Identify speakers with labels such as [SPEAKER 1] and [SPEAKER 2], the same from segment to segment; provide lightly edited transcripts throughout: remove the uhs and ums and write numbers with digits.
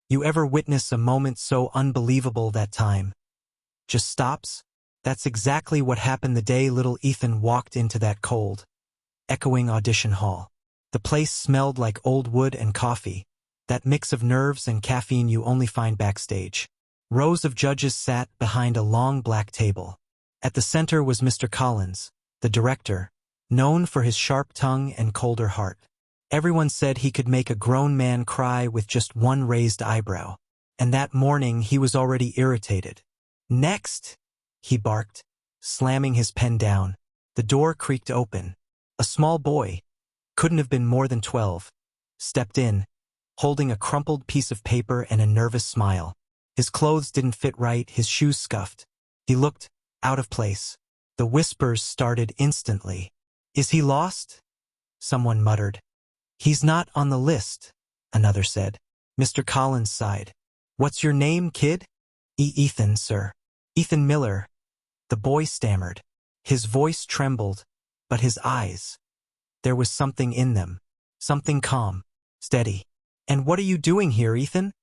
[SPEAKER 1] You ever witness a moment so unbelievable that time just stops? That's exactly what happened the day little Ethan walked into that cold, echoing audition hall. The place smelled like old wood and coffee, that mix of nerves and caffeine you only find backstage. Rows of judges sat behind a long black table. At the center was Mr. Collins, the director, known for his sharp tongue and colder heart. Everyone said he could make a grown man cry with just one raised eyebrow. And that morning he was already irritated. "Next!" he barked, slamming his pen down. The door creaked open. A small boy, couldn't have been more than 12, stepped in, holding a crumpled piece of paper and a nervous smile. His clothes didn't fit right, his shoes scuffed. He looked out of place. The whispers started instantly. "Is he lost?" someone muttered. "He's not on the list," another said. Mr. Collins sighed. "What's your name, kid?" Ethan, sir." "Ethan Miller," the boy stammered. His voice trembled, but his eyes, there was something in them, something calm, steady. "And what are you doing here, Ethan?"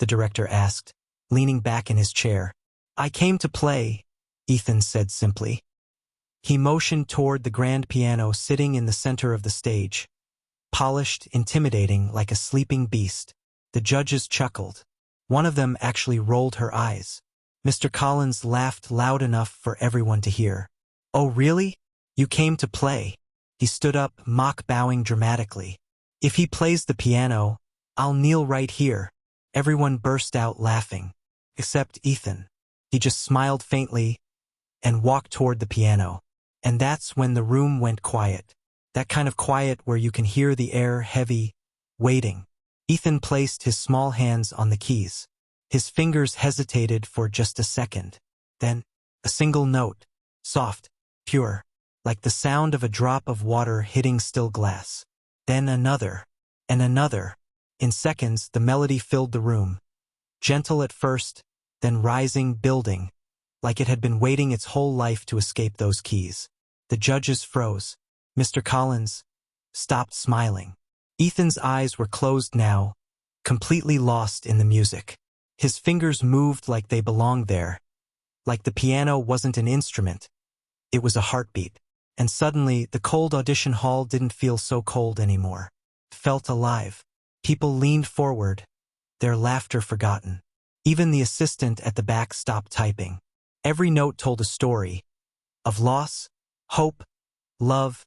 [SPEAKER 1] the director asked, leaning back in his chair. "I came to play," Ethan said simply. He motioned toward the grand piano sitting in the center of the stage, polished, intimidating, like a sleeping beast. The judges chuckled. One of them actually rolled her eyes. Mr. Collins laughed loud enough for everyone to hear. "Oh, really? You came to play?" He stood up, mock bowing dramatically. "If he plays the piano, I'll kneel right here." Everyone burst out laughing, except Ethan. He just smiled faintly and walked toward the piano. And that's when the room went quiet. That kind of quiet where you can hear the air heavy, waiting. Ethan placed his small hands on the keys. His fingers hesitated for just a second. Then, a single note, soft, pure, like the sound of a drop of water hitting still glass. Then another, and another. In seconds, the melody filled the room. Gentle at first, then rising, building, like it had been waiting its whole life to escape those keys. The judges froze. Mr. Collins stopped smiling. Ethan's eyes were closed now, completely lost in the music. His fingers moved like they belonged there, like the piano wasn't an instrument. It was a heartbeat. And suddenly, the cold audition hall didn't feel so cold anymore. It felt alive. People leaned forward, their laughter forgotten. Even the assistant at the back stopped typing. Every note told a story of loss, hope, love,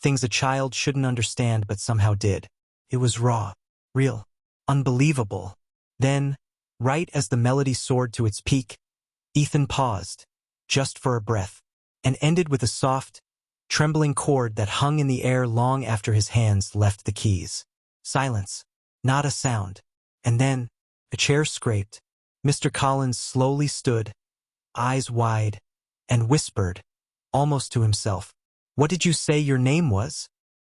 [SPEAKER 1] things a child shouldn't understand but somehow did. It was raw, real, unbelievable. Then, right as the melody soared to its peak, Ethan paused, just for a breath, and ended with a soft, trembling chord that hung in the air long after his hands left the keys. Silence, not a sound. And then, a chair scraped. Mr. Collins slowly stood, eyes wide, and whispered, almost to himself, "What did you say your name was?"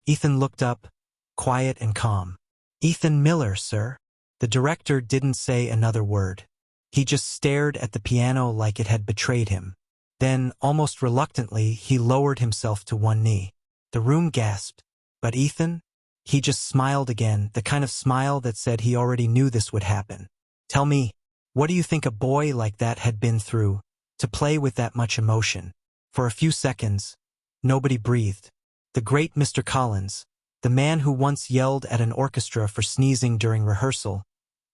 [SPEAKER 1] Ethan looked up, quiet and calm. "Ethan Miller, sir." The director didn't say another word. He just stared at the piano like it had betrayed him. Then, almost reluctantly, he lowered himself to one knee. The room gasped. But Ethan? He just smiled again, the kind of smile that said he already knew this would happen. "Tell me, what do you think a boy like that had been through, to play with that much emotion?" For a few seconds, nobody breathed. The great Mr. Collins, the man who once yelled at an orchestra for sneezing during rehearsal,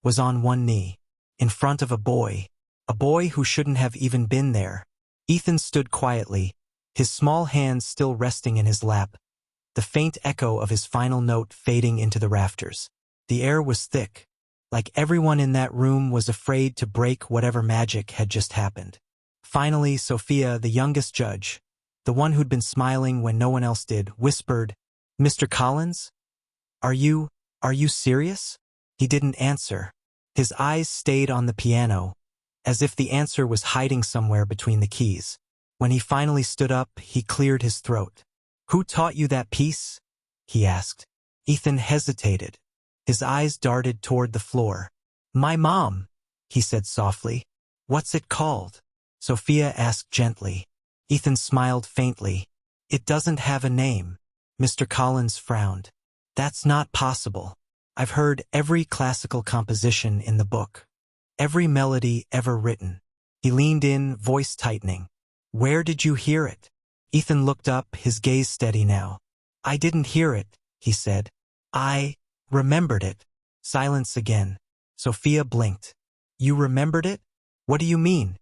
[SPEAKER 1] was on one knee, in front of a boy who shouldn't have even been there. Ethan stood quietly, his small hands still resting in his lap, the faint echo of his final note fading into the rafters. The air was thick, like everyone in that room was afraid to break whatever magic had just happened. Finally, Sophia, the youngest judge, the one who'd been smiling when no one else did, whispered, "Mr. Collins? Are you serious?" He didn't answer. His eyes stayed on the piano, as if the answer was hiding somewhere between the keys. When he finally stood up, he cleared his throat. "Who taught you that piece?" he asked. Ethan hesitated. His eyes darted toward the floor. "My mom," he said softly. "What's it called?" Sophia asked gently. Ethan smiled faintly. "It doesn't have a name." Mr. Collins frowned. "That's not possible." I've heard every classical composition in the book. Every melody ever written. He leaned in, voice tightening. Where did you hear it? Ethan looked up, his gaze steady now. I didn't hear it, he said. I remembered it. Silence again. Sophia blinked. You remembered it? What do you mean?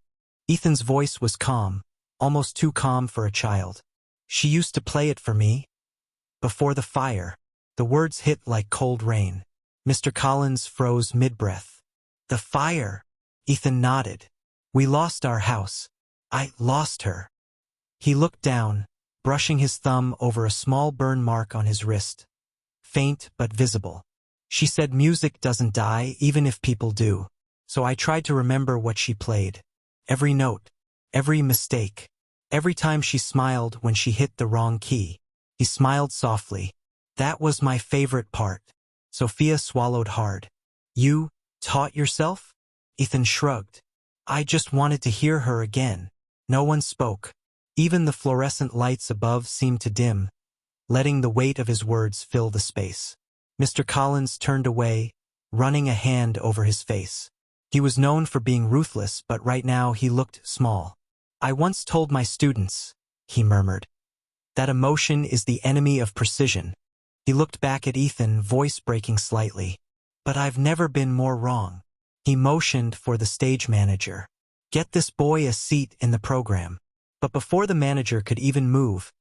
[SPEAKER 1] Ethan's voice was calm, almost too calm for a child. She used to play it for me. Before the fire. The words hit like cold rain. Mr. Collins froze mid-breath. The fire. Ethan nodded. We lost our house. I lost her. He looked down, brushing his thumb over a small burn mark on his wrist. Faint but visible. She said music doesn't die even if people do. So I tried to remember what she played. Every note. Every mistake. Every time she smiled when she hit the wrong key. He smiled softly. That was my favorite part. Sophia swallowed hard. You taught yourself? Ethan shrugged. I just wanted to hear her again. No one spoke. Even the fluorescent lights above seemed to dim, letting the weight of his words fill the space. Mr. Collins turned away, running a hand over his face. He was known for being ruthless, but right now he looked small. I once told my students, he murmured, that emotion is the enemy of precision. He looked back at Ethan, voice breaking slightly. But I've never been more wrong. He motioned for the stage manager. Get this boy a seat in the program. But before the manager could even move,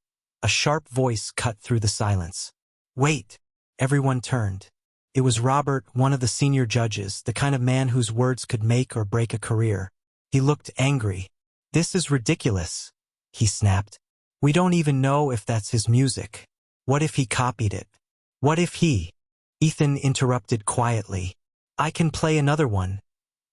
[SPEAKER 1] a sharp voice cut through the silence. Wait! Everyone turned. It was Robert, one of the senior judges, the kind of man whose words could make or break a career. He looked angry. This is ridiculous, he snapped. We don't even know if that's his music. What if he copied it? What if he? Ethan interrupted quietly. I can play another one,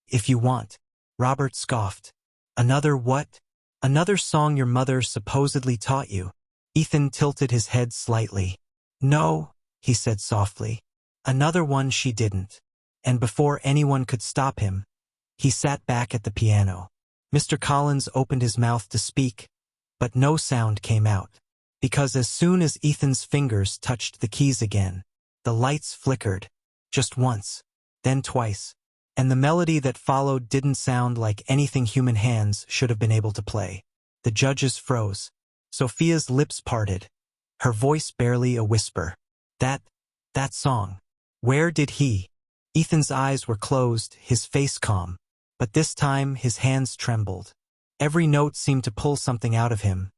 [SPEAKER 1] if you want. Robert scoffed. Another what? Another song your mother supposedly taught you. Ethan tilted his head slightly. No, he said softly. Another one she didn't. And before anyone could stop him, he sat back at the piano. Mr. Collins opened his mouth to speak, but no sound came out. Because as soon as Ethan's fingers touched the keys again, the lights flickered, just once, then twice, and the melody that followed didn't sound like anything human hands should have been able to play. The judges froze. Sophia's lips parted, her voice barely a whisper. That song. Where did he? Ethan's eyes were closed, his face calm, but this time his hands trembled. Every note seemed to pull something out of him.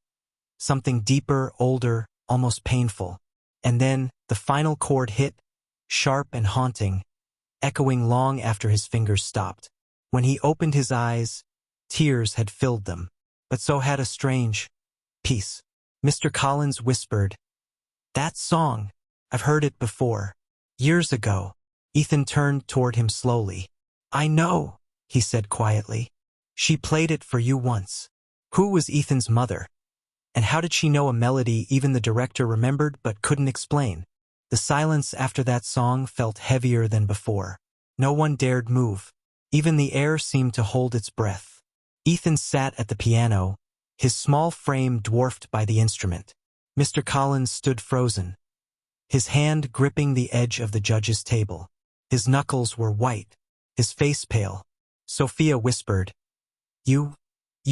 [SPEAKER 1] Something deeper, older, almost painful. And then, the final chord hit, sharp and haunting, echoing long after his fingers stopped. When he opened his eyes, tears had filled them, but so had a strange peace. Mr. Collins whispered, That song, I've heard it before. Years ago. Ethan turned toward him slowly. I know, he said quietly. She played it for you once. Who was Ethan's mother? And how did she know a melody even the director remembered but couldn't explain? The silence after that song felt heavier than before. No one dared move. Even the air seemed to hold its breath. Ethan sat at the piano, his small frame dwarfed by the instrument. Mr. Collins stood frozen, his hand gripping the edge of the judge's table. His knuckles were white, his face pale. Sophia whispered, You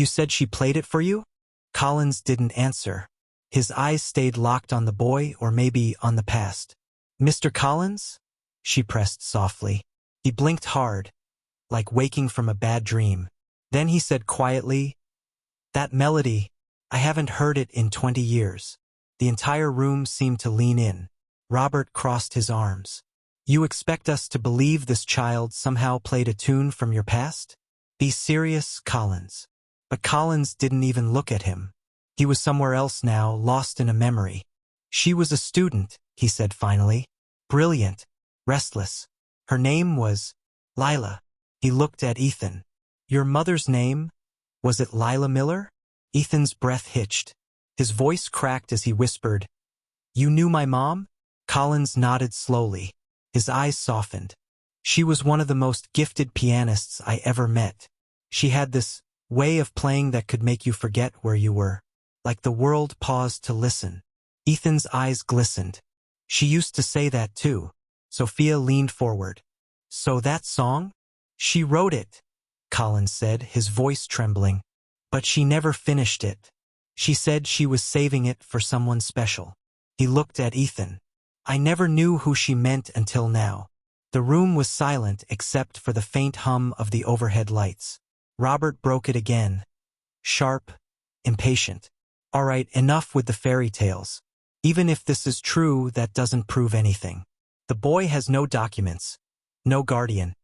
[SPEAKER 1] said she played it for you? Collins didn't answer. His eyes stayed locked on the boy or maybe on the past. Mr. Collins? She pressed softly. He blinked hard, like waking from a bad dream. Then he said quietly, That melody, I haven't heard it in 20 years. The entire room seemed to lean in. Robert crossed his arms. You expect us to believe this child somehow played a tune from your past? Be serious, Collins. But Collins didn't even look at him. He was somewhere else now, lost in a memory. She was a student, he said finally. Brilliant, restless. Her name was Lila. He looked at Ethan. Your mother's name? Was it Lila Miller? Ethan's breath hitched. His voice cracked as he whispered, You knew my mom? Collins nodded slowly. His eyes softened. She was one of the most gifted pianists I ever met. She had this way of playing that could make you forget where you were, like the world paused to listen. Ethan's eyes glistened. She used to say that too. Sophia leaned forward. So that song? She wrote it, Collins said, his voice trembling. But she never finished it. She said she was saving it for someone special. He looked at Ethan. I never knew who she meant until now. The room was silent except for the faint hum of the overhead lights. Robert broke it again. Sharp, impatient. All right, enough with the fairy tales. Even if this is true, that doesn't prove anything. The boy has no documents, no guardian,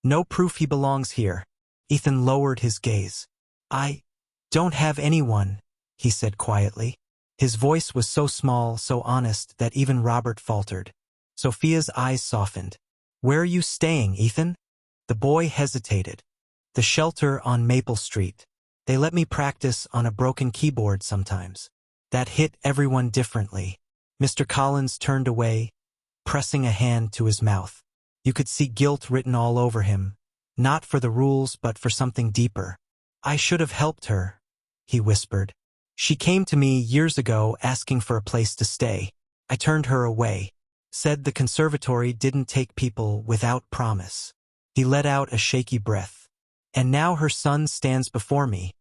[SPEAKER 1] no proof he belongs here. Ethan lowered his gaze. I don't have anyone, he said quietly. His voice was so small, so honest, that even Robert faltered. Sophia's eyes softened. Where are you staying, Ethan? The boy hesitated. The shelter on Maple Street. They let me practice on a broken keyboard sometimes. That hit everyone differently. Mr. Collins turned away, pressing a hand to his mouth. You could see guilt written all over him, not for the rules but for something deeper. I should have helped her, he whispered. She came to me years ago asking for a place to stay. I turned her away, said the conservatory didn't take people without promise. He let out a shaky breath. And now her son stands before me,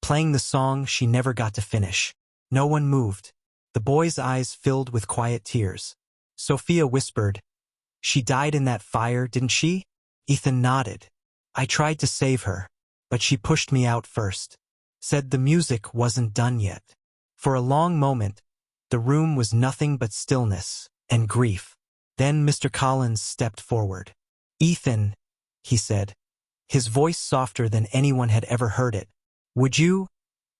[SPEAKER 1] playing the song she never got to finish. No one moved. The boy's eyes filled with quiet tears. Sophia whispered, She died in that fire, didn't she? Ethan nodded. I tried to save her, but she pushed me out first. Said the music wasn't done yet. For a long moment, the room was nothing but stillness and grief. Then Mr. Collins stepped forward. Ethan, he said, his voice softer than anyone had ever heard it. Would you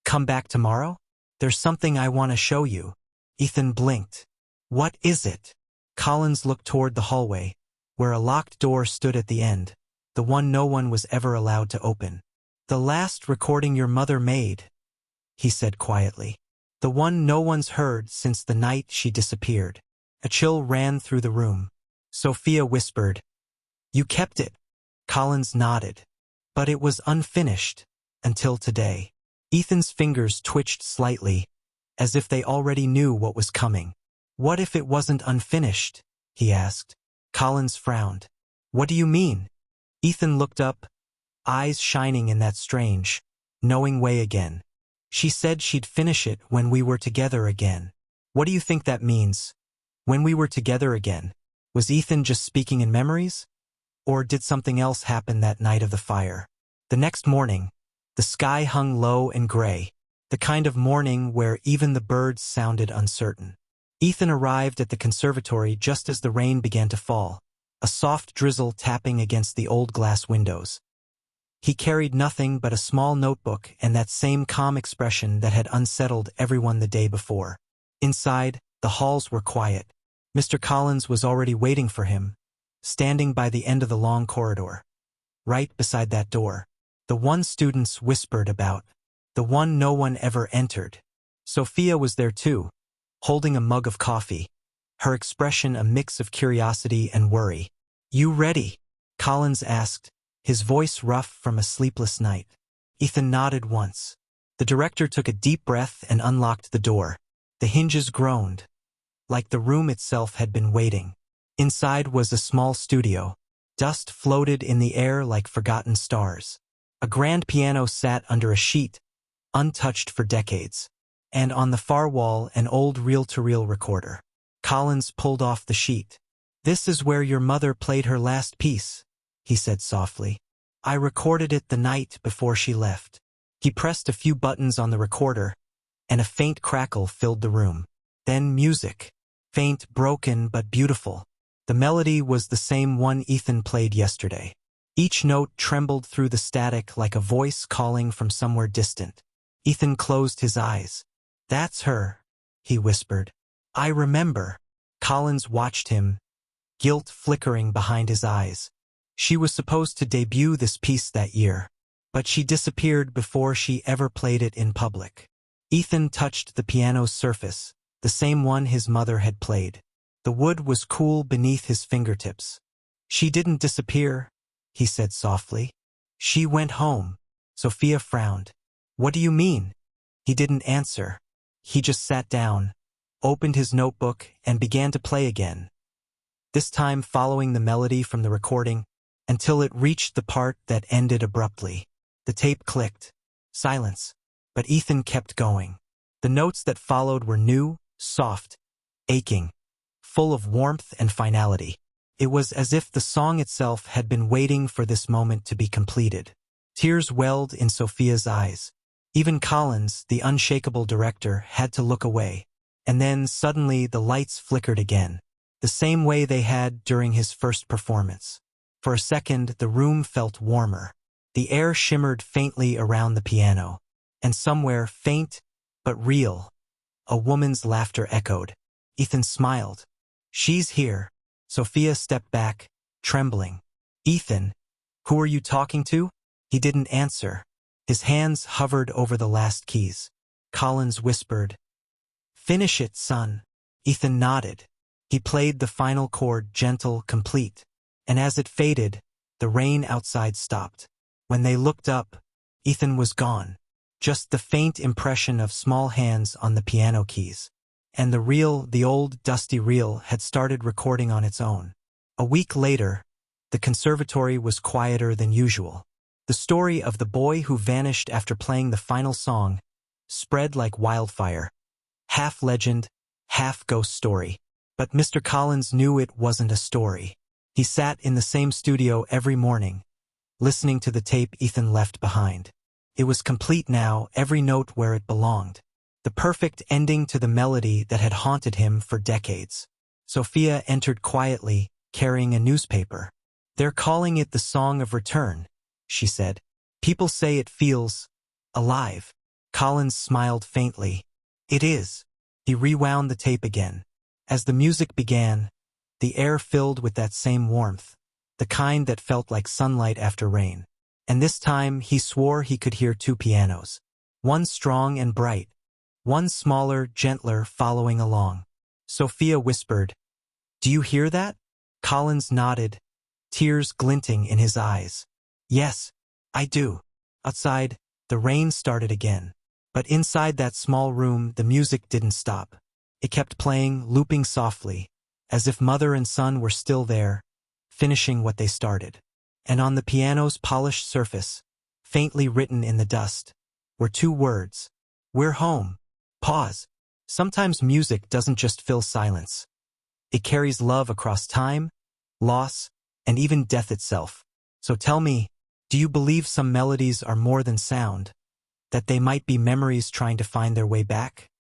[SPEAKER 1] come back tomorrow? There's something I want to show you. Ethan blinked. What is it? Collins looked toward the hallway, where a locked door stood at the end, the one no one was ever allowed to open. The last recording your mother made, he said quietly. The one no one's heard since the night she disappeared. A chill ran through the room. Sophia whispered, You kept it. Collins nodded. But it was unfinished, until today. Ethan's fingers twitched slightly, as if they already knew what was coming. What if it wasn't unfinished? He asked. Collins frowned. What do you mean? Ethan looked up, eyes shining in that strange, knowing way again. She said she'd finish it when we were together again. What do you think that means? When we were together again? Was Ethan just speaking in memories? Or did something else happen that night of the fire? The next morning, the sky hung low and gray, the kind of morning where even the birds sounded uncertain. Ethan arrived at the conservatory just as the rain began to fall, a soft drizzle tapping against the old glass windows. He carried nothing but a small notebook and that same calm expression that had unsettled everyone the day before. Inside, the halls were quiet. Mr. Collins was already waiting for him, standing by the end of the long corridor. Right beside that door, the one students whispered about, the one no one ever entered. Sophia was there too, holding a mug of coffee, her expression a mix of curiosity and worry. You ready? Collins asked, his voice rough from a sleepless night. Ethan nodded once. The director took a deep breath and unlocked the door. The hinges groaned, like the room itself had been waiting. Inside was a small studio. Dust floated in the air like forgotten stars. A grand piano sat under a sheet, untouched for decades. And on the far wall, an old reel-to-reel recorder. Collins pulled off the sheet. This is where your mother played her last piece, he said softly. I recorded it the night before she left. He pressed a few buttons on the recorder, and a faint crackle filled the room. Then music. Faint, broken, but beautiful. The melody was the same one Ethan played yesterday. Each note trembled through the static like a voice calling from somewhere distant. Ethan closed his eyes. That's her, he whispered. I remember. Collins watched him, guilt flickering behind his eyes. She was supposed to debut this piece that year, but she disappeared before she ever played it in public. Ethan touched the piano's surface, the same one his mother had played. The wood was cool beneath his fingertips. She didn't disappear, he said softly. She went home. Sophia frowned. What do you mean? He didn't answer. He just sat down, opened his notebook, and began to play again. this time following the melody from the recording until it reached the part that ended abruptly. The tape clicked. Silence. But Ethan kept going. The notes that followed were new, soft, aching, full of warmth and finality. It was as if the song itself had been waiting for this moment to be completed. Tears welled in Sophia's eyes. Even Collins, the unshakable director, had to look away. And then suddenly the lights flickered again, the same way they had during his first performance. For a second, the room felt warmer. The air shimmered faintly around the piano, and somewhere, faint but real, a woman's laughter echoed. Ethan smiled. "She's here." Sophia stepped back, trembling. "Ethan, who are you talking to?" He didn't answer. His hands hovered over the last keys. Collins whispered, "Finish it, son." Ethan nodded. He played the final chord, gentle, complete. And as it faded, the rain outside stopped. When they looked up, Ethan was gone. Just the faint impression of small hands on the piano keys. And the old dusty reel had started recording on its own. A week later, the conservatory was quieter than usual. The story of the boy who vanished after playing the final song spread like wildfire. Half legend, half ghost story. But Mr. Collins knew it wasn't a story. He sat in the same studio every morning, listening to the tape Ethan left behind. It was complete now, every note where it belonged. The perfect ending to the melody that had haunted him for decades. Sophia entered quietly, carrying a newspaper. "They're calling it the Song of Return," she said. "People say it feels alive." Collins smiled faintly. "It is." He rewound the tape again. As the music began, the air filled with that same warmth, the kind that felt like sunlight after rain. And this time he swore he could hear two pianos. One strong and bright, one smaller, gentler, following along. Sophia whispered, "Do you hear that?" Collins nodded, tears glinting in his eyes. "Yes, I do." Outside, the rain started again. But inside that small room, the music didn't stop. It kept playing, looping softly, as if mother and son were still there, finishing what they started. And on the piano's polished surface, faintly written in the dust, were two words: "We're home." Pause. Sometimes music doesn't just fill silence. It carries love across time, loss, and even death itself. So tell me, do you believe some melodies are more than sound, that they might be memories trying to find their way back?